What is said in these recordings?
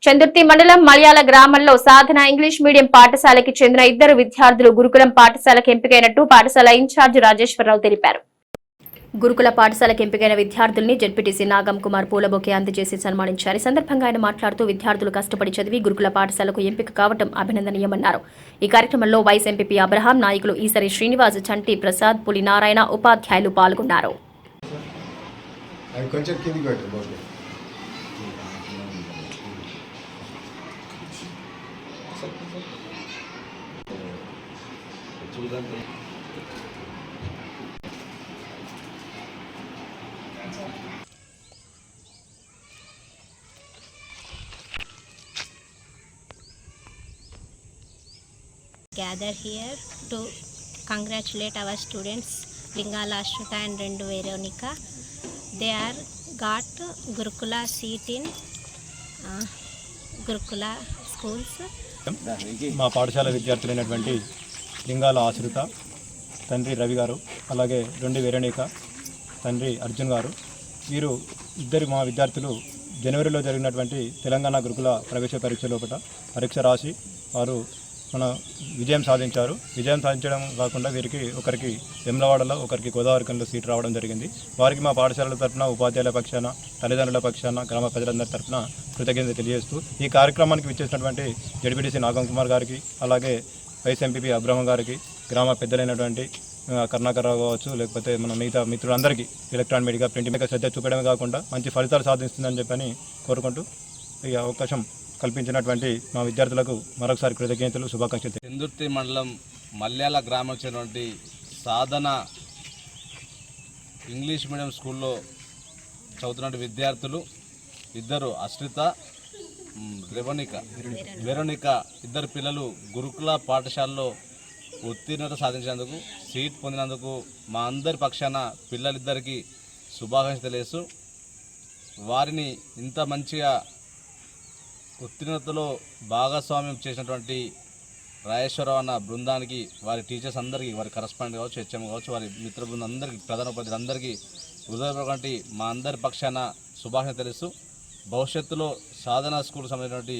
చందుర్తి మండలం మలయాళ గ్రామంలో సాధన English medium పాఠశాలకి చెందిన ఇద్దరు విద్యార్థులు గురుకులం పాఠశాలకు ఎంపికైనట్టు పాఠశాల ఇన్ఛార్జ్ రాజేశ్వరరావు తెలిపారు. గురుకుల పాఠశాలకు ఎంపికైన విద్యార్థుల్ని జెడ్పీటీసీ నాగం కుమార్ పూలబొకే అందజేసి సన్మానించారు. ఈ సందర్భంగా ఆయన మాట్లాడుతూ విద్యార్థులు కష్టపడి చదివి గురుకుల పాఠశాలకు ఎంపిక కావడం అభినందనీయమన్నారు. ఈ కార్యక్రమంలో వైస్ ఎంపీపీ అబ్రహాం, నాయకులు ఈసరి శ్రీనివాస్, చంటి ప్రసాద్, పులి నారాయణ, ఉపాధ్యాయులు పాల్గొన్నారు. Gather here to congratulate our students Lingala Ashruta and Rendu Veronica. They are got Gurukula seat in Gurukula schools. మా పాఠశాల విద్యార్థులైనటువంటి లింగాల ఆశ్రిత, తండ్రి రవి గారు, అలాగే రెండు వెరణిక, తండ్రి అర్జున్ గారు, వీరు ఇద్దరు మా విద్యార్థులు జనవరిలో జరిగినటువంటి తెలంగాణ గురుకుల ప్రవేశ పరీక్ష లోపల పరీక్ష రాసి వారు మన విజయం సాధించారు. విజయం సాధించడం కాకుండా వీరికి ఒకరికి వెమ్లవాడలో, ఒకరికి గోదావరికంలో సీట్ రావడం జరిగింది. వారికి మా పాఠశాలల తరఫున, ఉపాధ్యాయుల పక్షాన, తల్లిదండ్రుల పక్షాన, గ్రామ ప్రజలందరి తరఫున కృతజ్ఞత తెలియజేస్తూ ఈ కార్యక్రమానికి విచ్చేసినటువంటి జెడ్పీటీసీ నాగం కుమార్ గారికి, అలాగే వైస్ ఎంపీపీ అబ్రహం గారికి, గ్రామ పెద్దలైనటువంటి కరుణాకర్రావు కావచ్చు, లేకపోతే మన మిగతా మిత్రులందరికీ ఎలక్ట్రానిక్ మీడియా, ప్రింట్ మీడియా శ్రద్ధ చూపడమే కాకుండా మంచి ఫలితాలు సాధిస్తుందని చెప్పని కోరుకుంటూ ఈ అవకాశం కల్పించినటువంటి మా విద్యార్థులకు మరొకసారి కృతజ్ఞతలు, శుభాకాంక్షలు. చందుర్తి మండలం మల్యాల గ్రామం చెందినటువంటి సాధన ఇంగ్లీష్ మీడియం స్కూల్లో చదువుతున్న విద్యార్థులు ఇద్దరు, అశ్రిత, వెరోనిక ఇద్దరు పిల్లలు గురుకుల పాఠశాలలో ఉత్తీర్ణత సాధించినందుకు, సీట్ పొందినందుకు మా అందరి పక్షాన పిల్లలిద్దరికీ శుభాకాంక్షలు తెలియజేస్తూ, వారిని ఇంత మంచిగా ఉత్తీర్ణతలో భాగస్వామ్యం చేసినటువంటి రాజేశ్వరరావు అన్న బృందానికి, వారి టీచర్స్ అందరికీ, వారి కరస్పాండెంట్ కావచ్చు, హెచ్ఎం కావచ్చు, వారి మిత్ర బృందం అందరికీ, ప్రధాన ఉపాధ్యాయులందరికీ హృదయపూర్వకంగా మా అందరి పక్షాన శుభాకాంక్షలు తెలుస్తూ, భవిష్యత్తులో సాధన స్కూల్ సంబంధించినటువంటి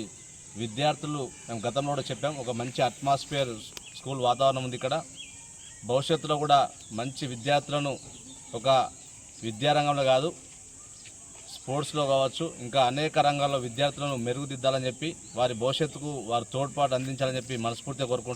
విద్యార్థులు మేము గతంలో కూడా చెప్పాం, ఒక మంచి అట్మాస్ఫియర్ స్కూల్ వాతావరణం ఉంది ఇక్కడ. భవిష్యత్తులో కూడా మంచి విద్యార్థులను ఒక విద్యారంగంలో కాదు, స్పోర్ట్స్లో కావచ్చు, ఇంకా అనేక రంగాల్లో విద్యార్థులను మెరుగుదిద్దాలని చెప్పి, వారి భవిష్యత్తుకు వారు తోడ్పాటు అందించాలని చెప్పి మనస్ఫూర్తిగా కోరుకుంటున్నాను.